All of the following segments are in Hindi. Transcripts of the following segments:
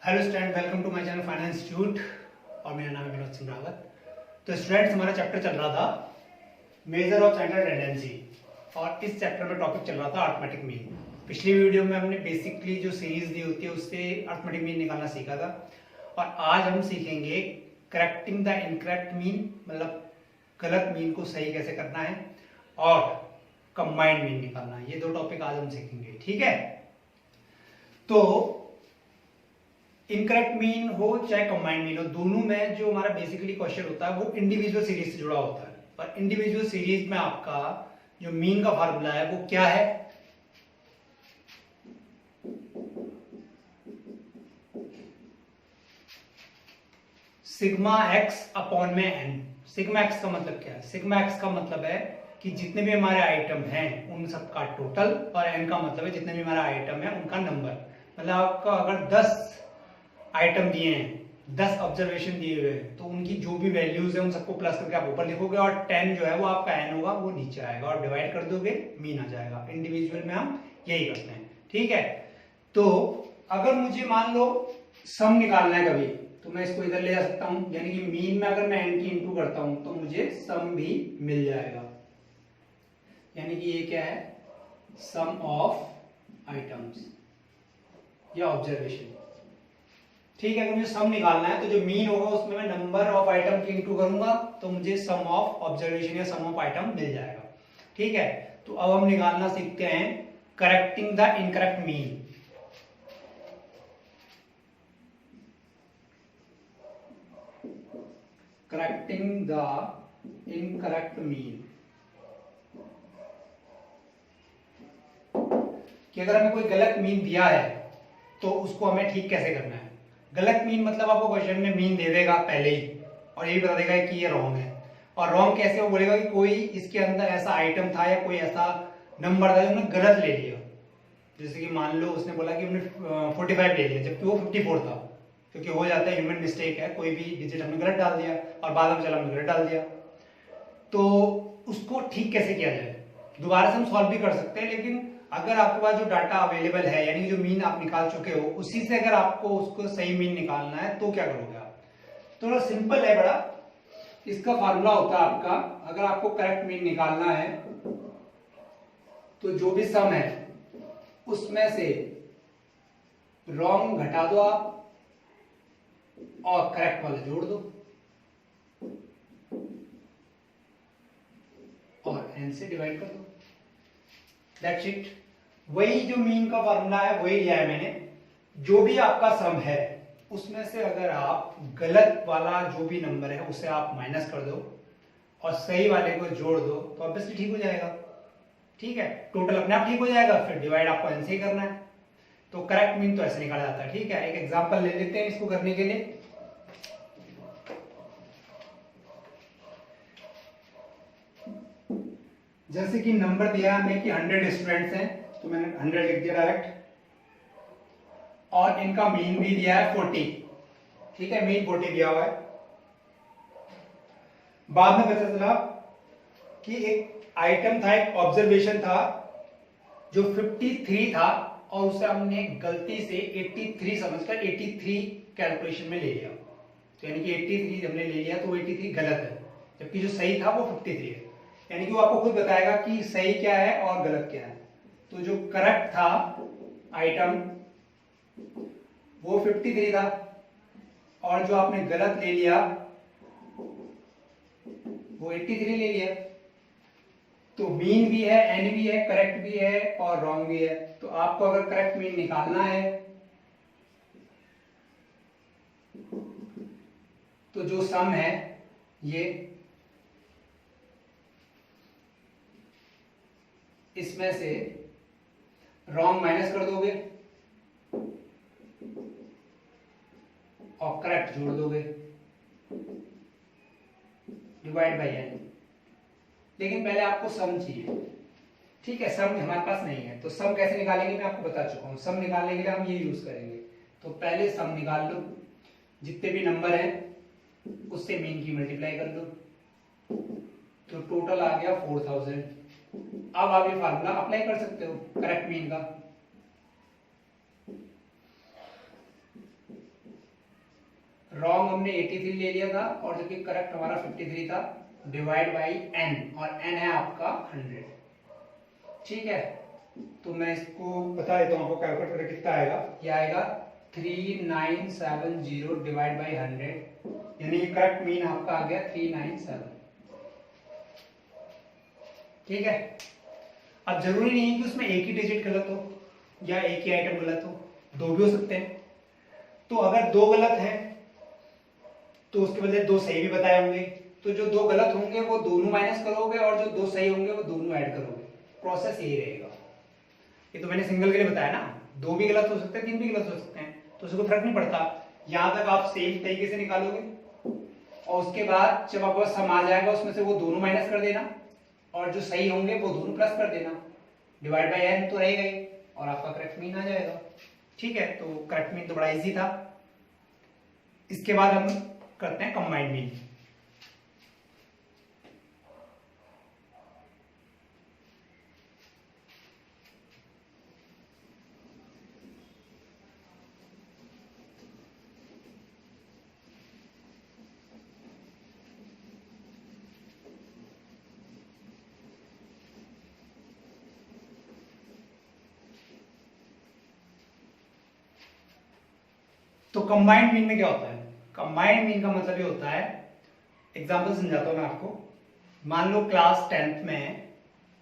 Hello student, welcome to my channel finance institute और मेरा नाम है विनोद सिंह रावत। तो स्टूडेंट्स, हमारा चैप्टर चल रहा था मेजर ऑफ सेंट्रल टेंडेंसी और इस चैप्टर में टॉपिक चल रहा था अरिथमेटिक मीन। पिछली वीडियो में हमने बेसिकली जो सीरीज दी होती है उससे अरिथमेटिक मीन निकालना सीखा था और आज हम सीखेंगे करेक्टिंग द इनकरेक्ट मीन, मतलब गलत मीन को सही कैसे करना है, और कंबाइंड मीन निकालना है। ये दो टॉपिक आज हम सीखेंगे, ठीक है। तो इनकरेक्ट मीन हो चाहे कंबाइंड मीन हो, दोनों में जो हमारा बेसिकली क्वेश्चन होता है वो इंडिविजुअल सीरीज से जुड़ा होता है। पर इंडिविजुअल सीरीज में आपका जो मीन का फार्मूला है वो क्या है? सिग्मा एक्स अपॉन में एन। सिग्मा एक्स का मतलब क्या है? सिग्मा एक्स का मतलब है कि जितने भी हमारे आइटम हैं उन सबका टोटल, और एन का मतलब है जितने भी हमारा आइटम है उनका नंबर। मतलब आपका अगर 10 आइटम दिए हैं, 10 ऑब्जर्वेशन दिए हुए हैं, तो उनकी जो भी वैल्यूज है उन सबको प्लस करके आप ऊपर लिखोगे और 10 जो है वो आपका एन होगा, वो नीचे आएगा और डिवाइड कर दोगे, मीन आ जाएगा। इंडिविजुअल में हम यही करते हैं, ठीक है। तो अगर मुझे मान लो सम निकालना है कभी, तो मैं इसको इधर ले जा सकता हूं, यानी कि मीन में अगर मैं एन की इंटू करता हूं तो मुझे सम भी मिल जाएगा। यानी कि ये क्या है? सम ऑफ आइटम्स या ऑब्जर्वेशन, ठीक है। अगर मुझे सम निकालना है तो जो मीन होगा उसमें मैं नंबर ऑफ आइटम की इंटू करूंगा तो मुझे सम ऑफ ऑब्जर्वेशन या सम ऑफ आइटम मिल जाएगा, ठीक है। तो अब हम निकालना सीखते हैं correcting the incorrect mean. Correcting the incorrect mean कि अगर हमें कोई गलत मीन दिया है तो उसको हमें ठीक कैसे करना है। गलत मीन मतलब आपको क्वेश्चन में मीन दे देगा पहले ही और ये बता देगा कि ये रॉन्ग है। और रॉन्ग कैसे? वो बोलेगा कि कोई इसके अंदर ऐसा आइटम था या कोई ऐसा नंबर था जो हमने गलत ले लिया। जैसे कि मान लो उसने बोला कि हमने 45 ले लिया जबकि वो 54 था, क्योंकि हो जाता है, ह्यूमन मिस्टेक है, कोई भी डिजिट हमने गलत डाल दिया और बाद में चला हमने गलत डाल दिया। तो उसको ठीक कैसे किया जाए? दोबारा से हम सॉल्व भी कर सकते हैं, लेकिन अगर आपके पास जो डाटा अवेलेबल है, यानी जो मीन आप निकाल चुके हो, उसी से अगर आपको उसको सही मीन निकालना है तो क्या करोगे आप? तो सिंपल है बड़ा। इसका फार्मूला होता है आपका, अगर आपको करेक्ट मीन निकालना है तो जो भी सम है उसमें से रॉन्ग घटा दो आप और करेक्ट वाला जोड़ दो और एन से डिवाइड कर दो। That's it. वही जो मीन का फार्मूला है वही लिया है मैंने। जो भी आपका सम है उसमें से अगर आप गलत वाला जो भी नंबर है उसे आप माइनस कर दो और सही वाले को जोड़ दो तो ऑब्वियसली ठीक हो जाएगा, ठीक है। टोटल अपने आप ठीक हो जाएगा, फिर डिवाइड आपको एन से ही करना है। तो करेक्ट मीन तो ऐसे निकाला जाता है, ठीक है। एक एग्जांपल ले लेते हैं इसको करने के लिए। जैसे कि नंबर दिया हमें कि 100 स्टूडेंट्स हैं, तो मैंने 100 लिख दिया डायरेक्ट, और इनका मीन भी दिया है 40, ठीक है। मीन 40 दिया हुआ है। बाद में पता चला कि एक आइटम था, एक ऑब्जर्वेशन था जो 53 था और उसे हमने गलती से 83 समझकर 83 कैलकुलेशन में ले लिया। तो यानी कि 83 हमने ले लिया तो 83 गलत है, जबकि जो सही था वो 53 है। यानी कि वो आपको खुद बताएगा कि सही क्या है और गलत क्या है। तो जो करेक्ट था आइटम वो 53 था और जो आपने गलत ले लिया वो 83 ले लिया। तो मीन भी है, एन भी है, करेक्ट भी है और रॉन्ग भी है। तो आपको अगर करेक्ट मीन निकालना है तो जो सम है ये, इसमें से रॉन्ग माइनस कर दोगे और करेक्ट जोड़ दोगे, डिवाइड बाय एन। लेकिन पहले आपको सम चाहिए, ठीक है। सम हमारे पास नहीं है तो सम कैसे निकालेंगे मैं आपको बता चुका हूं। सम निकालने के लिए हम ये यूज करेंगे। तो पहले सम निकाल लो, जितने भी नंबर हैं उससे मीन की मल्टीप्लाई कर दो, तो टोटल आ गया 4000। अब आप ये फार्मूला अप्लाई कर सकते हो करेक्ट मीन का। रॉन्ग हमने 83 ले लिया था और जबकि करेक्ट हमारा 53 था, डिवाइड बाई n, और n है आपका 100। ठीक है, तो मैं इसको बता देता हूँ आपको कैलकुलेट करके कितना आएगा। ये आएगा 3970 डिवाइड बाई 100, यानी कि करेक्ट मीन आपका आ गया 397। ठीक है, अब जरूरी नहीं है कि उसमें एक ही डिजिट गलत हो या एक ही आइटम गलत हो, दो भी हो सकते हैं। तो अगर दो गलत है तो उसके बदले दो सही भी बताए होंगे, तो जो दो गलत होंगे वो दोनों माइनस करोगे और जो दो सही होंगे वो दोनों ऐड करोगे। प्रोसेस यही रहेगा। ये तो मैंने सिंगल के लिए बताया ना, दो भी गलत हो सकते हैं, तीन भी गलत हो सकते हैं, तो उसको फर्क नहीं पड़ता। यहां तक आप सेम तरीके से निकालोगे और उसके बाद जब आपका सम आ जाएगा उसमें से वो दोनों माइनस कर देना और जो सही होंगे वो दोनों प्लस कर देना, डिवाइड बाई n तो रहेगा ही और आपका करेक्ट मीन आ जाएगा। ठीक है, तो करेक्ट मीन तो बड़ा इजी था। इसके बाद हम करते हैं कंबाइंड मीन। तो कंबाइंड मीन में क्या होता है? कंबाइंड मीन का मतलब ये होता है, एग्जांपल समझाता हूं मैं आपको। मान लो क्लास 10th में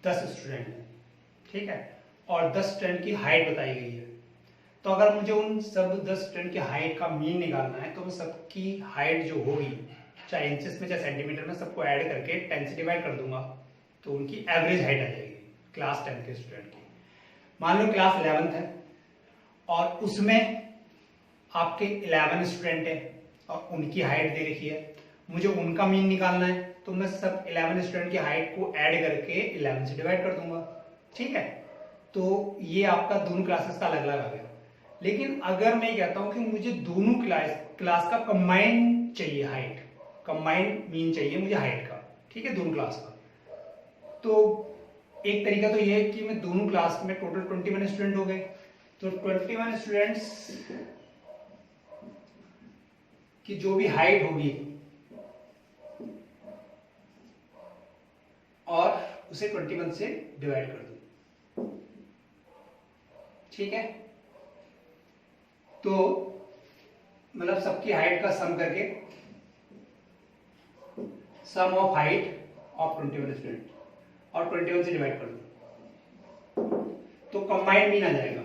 10 स्टूडेंट हैं, ठीक है, और 10 स्टूडेंट की हाइट बताई गई है। तो अगर मुझे उन सब 10 स्टूडेंट की हाइट का मीन निकालना है तो मैं सबकी हाइट जो होगी, चाहे इंचेस में चाहे सेंटीमीटर में, सबको ऐड करके 10 से डिवाइड कर दूंगा, तो उनकी एवरेज हाइट आ जाएगी क्लास 10 के स्टूडेंट की। मान लो क्लास 11th है और उसमें आपके 11 स्टूडेंट है और उनकी हाइट दे रखी है, मुझे उनका मीन निकालना है, तो मैं सब 11 स्टूडेंट की हाइट को ऐड करके 11 से डिवाइड कर दूंगा। ठीक है, तो ये आपका दोनों क्लासेस का अलग अलग आ गया। लेकिन अगर मैं कहता हूं कि मुझे दोनों क्लास का कंबाइंड चाहिए, हाइट कंबाइंड मीन चाहिए मुझे हाइट का, ठीक है, दोनों क्लास का, तो एक तरीका तो ये है कि मैं दोनों क्लास में टोटल 21 स्टूडेंट हो गए, तो 21 स्टूडेंट्स की जो भी हाइट होगी और उसे 21 से डिवाइड कर दूं। ठीक है, तो मतलब सबकी हाइट का सम करके, सम ऑफ हाइट ऑफ 21 स्टूडेंट और 21 से डिवाइड कर दूं, तो कंबाइंड मीन आ जाएगा।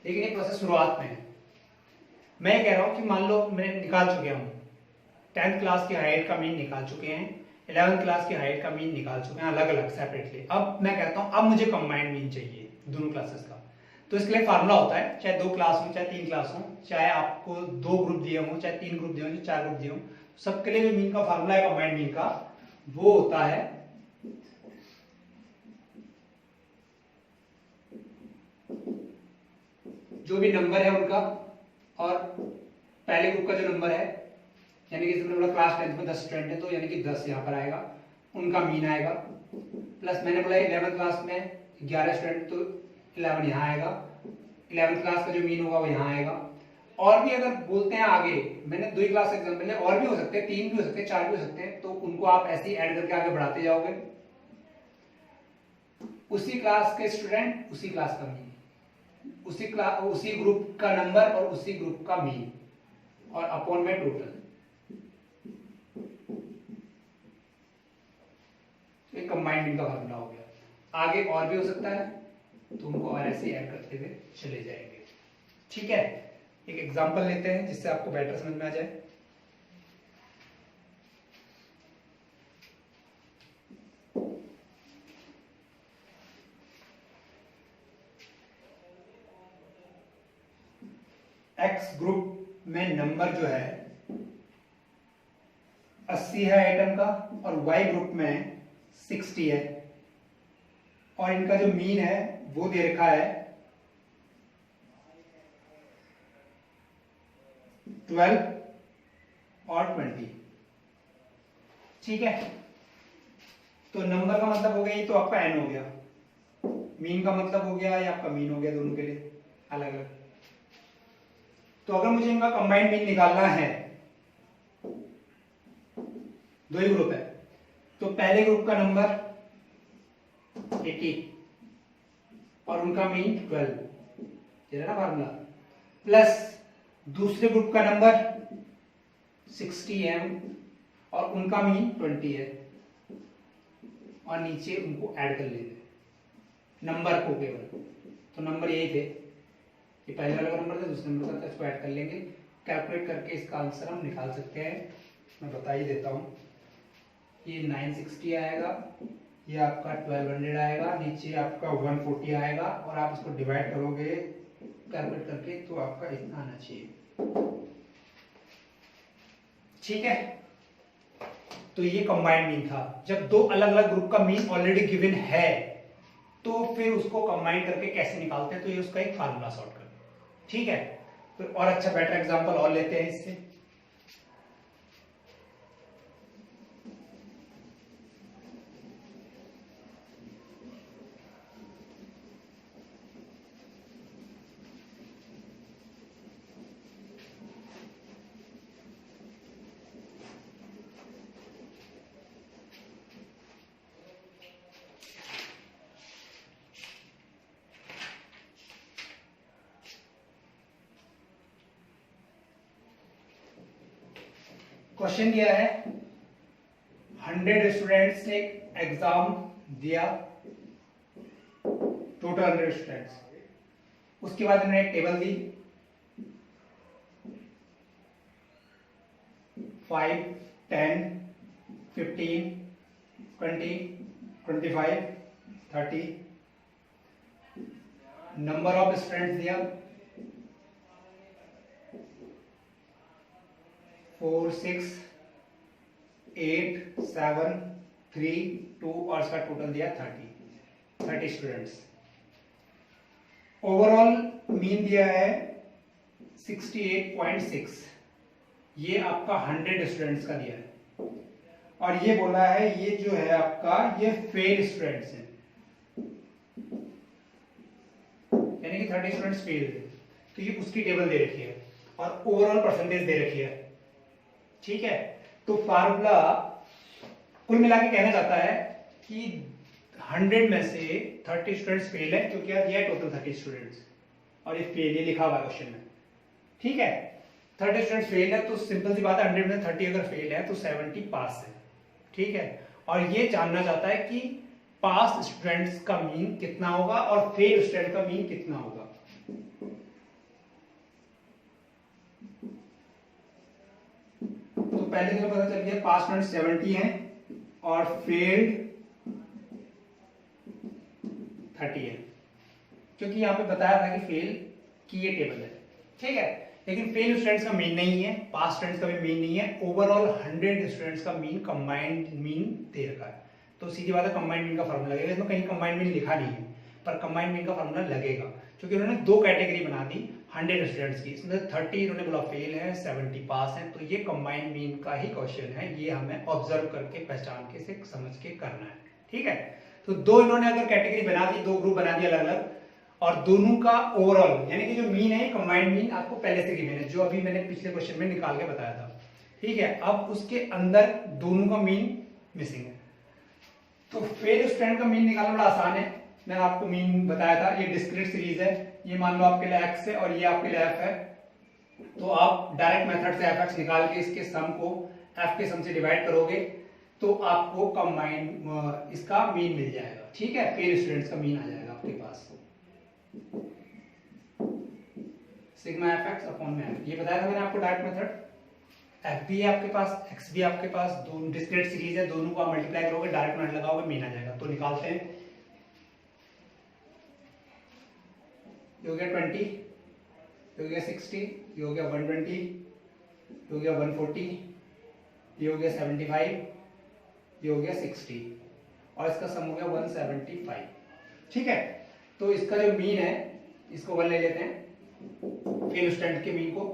लेकिन ये प्रोसेस शुरुआत में है। मैं कह रहा हूं कि मान लो मैंने निकाल चुके हम 10th क्लास की हाइट का मीन निकाल चुके हैं, 11th क्लास की हाइट का मीन निकाल चुके हैं अलग अलग सेपरेटली। अब मैं कहता हूं अब मुझे कंबाइंड मीन चाहिए दोनों क्लासेस का। तो इसके लिए फार्मूला होता है, चाहे 2 क्लास हो चाहे 3 क्लास हो, चाहे आपको 2 ग्रुप दिए हों चाहे 3 ग्रुप दिए हों चाहे 4 ग्रुप दिए हों, सबके लिए जो मीन का फार्मूला है कंबाइंड मीन का, वो होता है जो भी नंबर है उनका और पहले ग्रुप का जो नंबर है, यानी कि इसमें बोला क्लास 10th में 10 स्टूडेंट है तो यानी कि 10 यहाँ पर आएगा, उनका मीन आएगा, प्लस मैंने बोला 11th क्लास में 11 स्टूडेंट तो 11 यहाँ आएगा, 11th क्लास का जो मीन होगा वो यहाँ आएगा। और भी अगर बोलते हैं आगे, मैंने 2 क्लास एग्जाम्पल है, और भी हो सकते हैं, 3 भी हो सकते हैं, 4 भी हो सकते हैं, तो उनको आप ऐसे ही ऐड करके आगे बढ़ाते जाओगे। उसी क्लास के स्टूडेंट उसी क्लास का मीन, उसी ग्रुप का नंबर और उसी ग्रुप का मीन और अपॉन में टोटल। एक कंबाइंड मीन का फार्मूला हो गया। आगे और भी हो सकता है, तो उनको और ऐसे ऐड करते हुए चले जाएंगे। ठीक है, एक एग्जांपल लेते हैं जिससे आपको बेटर समझ में आ जाए। एक्स ग्रुप में नंबर जो है 80 है आइटम का और वाई ग्रुप में 60 है और इनका जो मीन है वो दे रखा है 12 और 20। ठीक है, तो नंबर का मतलब हो गया, ये तो आपका एन हो गया, मीन का मतलब हो गया, ये आपका मीन हो गया, दोनों के लिए अलग अलग। तो अगर मुझे इनका कंबाइंड मीन निकालना है, दो ही ग्रुप है, तो पहले ग्रुप का नंबर 80 और उनका मीन 12, ये रहा ना फार्मूला, प्लस दूसरे ग्रुप का नंबर 60m और उनका मीन 20 है, और नीचे उनको ऐड कर लेते नंबर को केवल। तो नंबर यही थे, ये पहले वाला नंबर था, दूसरे नंबर का, इसको ऐड कर लेंगे, कैलकुलेट करके इसका आंसर हम निकाल सकते हैं। मैं बता ही देता हूँ, ये 960 आएगा, ये आपका 1200 आएगा, नीचे आपका 140 आएगा, और आप इसको डिवाइड करोगे कैलकुलेट करके तो आपका इतना आना चाहिए। ठीक है, तो ये कंबाइंड मीन था। जब दो अलग अलग ग्रुप का मीन ऑलरेडी गिवन है तो फिर उसको कंबाइन करके कैसे निकालते हैं, तो ये उसका एक फार्मूला सॉल्व करते हैं। ठीक है, तो और अच्छा बेटर एग्जांपल और लेते हैं इससे। क्वेश्चन दिया है 100 स्टूडेंट्स ने एग्जाम दिया, टोटल 100 स्टूडेंट्स। उसके बाद इन्होंने एक table the 5, 10, 15, 20, 25, 30, number of students दिया 4, 6, 8, 7, 3, 2 और इसका टोटल दिया 30 स्टूडेंट्स। ओवरऑल मीन दिया है 68.6, ये आपका 100 स्टूडेंट्स का दिया है, और ये बोला है ये जो है आपका ये फेल स्टूडेंट्स हैं, यानी कि 30 स्टूडेंट्स फेल है, तो ये उसकी टेबल दे रखी है और ओवरऑल परसेंटेज दे रखी है। ठीक है, तो फार्मूला कुल मिला के कहना चाहता है कि 100 में से 30 स्टूडेंट्स फेल है, क्योंकि क्या दिया है टोटल 30 स्टूडेंट्स, और ये फेल ये लिखा हुआ है क्वेश्चन में। ठीक है, 30 स्टूडेंट्स फेल है, तो सिंपल सी बात है 100 में 30 अगर फेल है तो 70 पास है। ठीक है, और ये जानना चाहता है कि पास स्टूडेंट्स का मीन कितना होगा और फेल स्टूडेंट का मीन कितना होगा। तो पहले तो पता चल गया पास स्टूडेंट 70 हैं और फेल्ड 30 है, क्योंकि यहाँ पे बताया था कि फेल की ये टेबल है। ठीक है, लेकिन फेल स्टूडेंट्स का मीन नहीं है, पास स्टूडेंट्स का भी मीन नहीं है, ओवरऑल 100 स्टूडेंट्स का मीन कंबाइंड मीन दे रखा है। तो सीधी बात है कंबाइंड मीन का फार्मूला लगेगा, इसमें कहीं कंबाइंड मीन लिखा नहीं है, पर कंबाइंड मीन का फार्मूला लगेगा, क्योंकि उन्होंने दो कैटेगरी बना दी 100 स्टूडेंट्स की, इसमें 30 इन्होंने बोला फेल है, 70 पास है, तो ये कंबाइंड मीन का ही क्वेश्चन है, ये हमें ऑब्जर्व करके पहचान के से समझ के करना है। ठीक है, तो दो इन्होंने अगर कैटेगरी बना दी, दो ग्रुप बना दिए अलग अलग, और दोनों का ओवरऑल यानी कि जो मीन है कंबाइंड मीन आपको पहले से गिवन है, जो अभी मैंने पिछले क्वेश्चन में निकाल के बताया था। ठीक है, अब उसके अंदर दोनों का मीन मिसिंग है, तो फेल स्टूडेंट का मीन निकालना बड़ा आसान है। मैंने आपको मीन बताया था, ये डिस्क्रीट सीरीज है, ये मान लो आपके लिए x है और ये आपके लिए f है, तो आप डायरेक्ट मेथड से fx निकाल के इसके सम को f के सम से डिवाइड करोगे तो आपको कंबाइंड इसका मीन मिल जाएगा। ठीक है, फेल स्टूडेंट्स का मीन आ जाएगा आपके पास, सिग्मा fx अपॉन में f। ये बताया था मैंने आपको डायरेक्ट मेथड, f भी है आपके पास, x भी आपके पास, दोनों डिस्क्रीट सीरीज है, दोनों को आप मल्टीप्लाई करोगे, डायरेक्ट मेथड लगाओगे, मीन आ जाएगा। तो निकालते हैं, ये हो गया 20, ये हो गया 60, ये हो गया 120, ये हो गया 140, ये हो गया 75, ये हो गया 60, और इसका सम हो गया 175। ठीक है, तो इसका जो मीन है इसको 1 ले लेते हैं फेल स्टूडेंट के मीन को,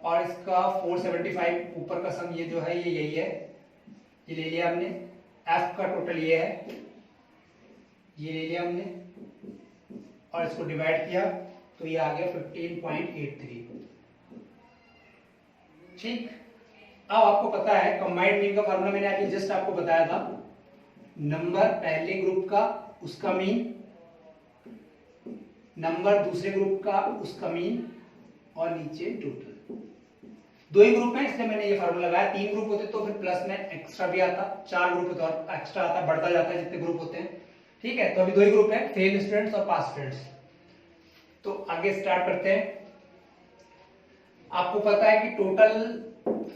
और इसका 475 ऊपर का सम ये जो है ये यही है, ये ले लिया हमने, एफ का टोटल ये है, ये ले लिया हमने और इसको डिवाइड किया तो ये आ गया 15.83। ठीक, अब आपको पता है कंबाइंड मीन का फार्मूला मैंने अभी जस्ट आपको बताया था, नंबर पहले ग्रुप का उसका मीन, नंबर दूसरे ग्रुप का उसका मीन और नीचे टोटल। दो ही ग्रुप है इसलिए मैंने ये फार्मूला लगाया। 3 ग्रुप होते तो फिर प्लस में एक्स्ट्रा भी आता, 4 ग्रुप होते और एक्स्ट्रा आता, बढ़ता जाता है जितने ग्रुप होते हैं। ठीक है, तो अभी 2 ही ग्रुप है, फेल स्टूडेंट्स और पास स्टूडेंट्स। तो आगे स्टार्ट करते हैं। आपको पता है कि टोटल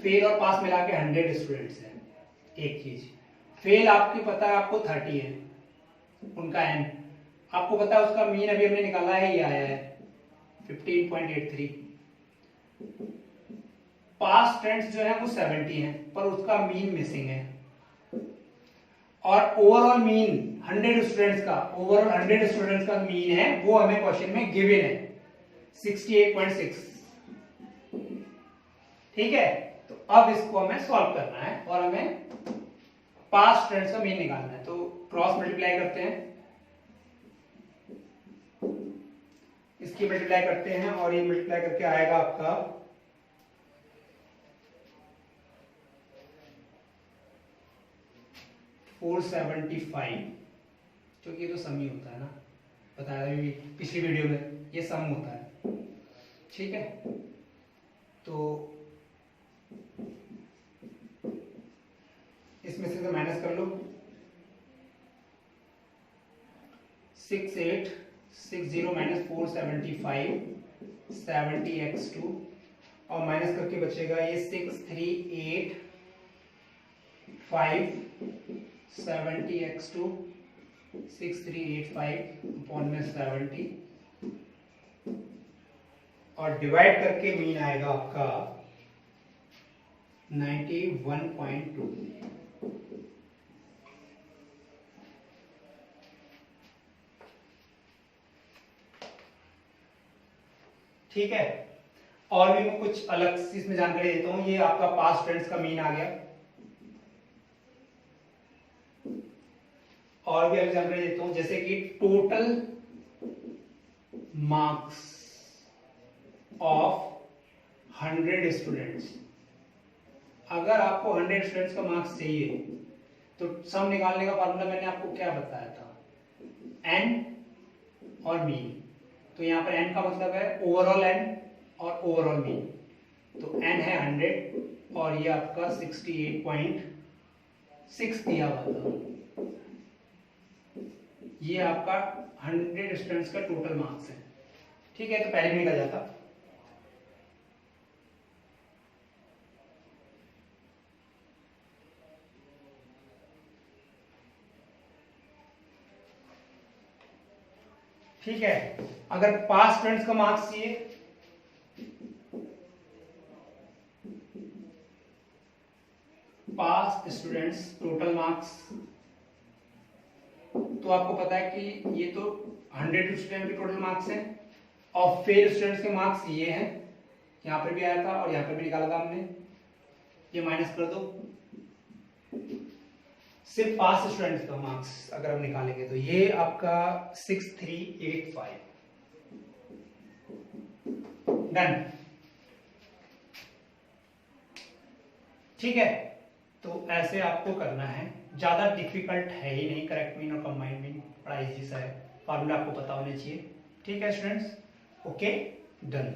फेल और पास मिला के 100 स्टूडेंट्स हैं। एक चीज, फेल आपके पता है आपको 30 है, उनका एन आपको पता है, उसका मीन अभी हमने निकाला है, ये आया है 15.83। पास स्टूडेंट्स जो है वो 70 हैं पर उसका मीन मिसिंग है। और ओवरऑल मीन 100 स्टूडेंट्स का, ओवरऑल 100 स्टूडेंट्स का मीन है वो हमें क्वेश्चन में गिवन है 68.6। ठीक है, तो अब इसको हमें सॉल्व करना है और हमें पास स्टूडेंट्स का मीन निकालना है। तो क्रॉस मल्टीप्लाई करते हैं, इसकी मल्टीप्लाई करते हैं और ये मल्टीप्लाई करके आएगा आपका 475, क्योंकि ये तो सम ही होता है ना, बताया अभी पिछली वीडियो में, ये सम होता है। ठीक है, तो इसमें से माइनस कर लो, 6860 माइनस 475 70x2 और माइनस करके बचेगा ये 6385 70x2 6385 अपॉन में 70 और डिवाइड करके मीन आएगा आपका 91.2। ठीक है, और भी मैं कुछ अलग इसमें जानकारी देता हूं। ये आपका पास स्टूडेंट्स का मीन आ गया, और भी अलग जानकारी देता हूं, जैसे कि टोटल मार्क्स ऑफ 100 स्टूडेंट्स। अगर आपको 100 स्टूडेंट्स का मार्क्स चाहिए तो सम निकालने का फार्मूला मैंने आपको क्या बताया था, एन और मीन। तो यहां पर n का मतलब है ओवरऑल n और ओवरऑल मीन। तो n है 100 और ये आपका 68.6 दिया हुआ था। ये आपका 100 स्टूडेंट्स का टोटल मार्क्स है। ठीक है, तो पहले भी निकल जाता। ठीक है, अगर पास स्टूडेंट्स का मार्क्स चाहिए पास स्टूडेंट्स टोटल मार्क्स, तो आपको पता है कि ये तो 100 स्टूडेंट के टोटल मार्क्स हैं और फेल स्टूडेंट्स के मार्क्स ये हैं, यहां पर भी आया था और यहां पर भी निकाला था हमने, ये माइनस कर दो। सिर्फ पास स्टूडेंट्स का मार्क्स अगर हम निकालेंगे तो ये आपका 6385। डन। ठीक है, तो ऐसे आपको करना है, ज्यादा डिफिकल्ट है ही नहीं। करेक्ट मीन और कंबाइंड मीन बड़ा इजी सा है, फार्मूला आपको पता होना चाहिए। ठीक है स्टूडेंट्स, ओके डन।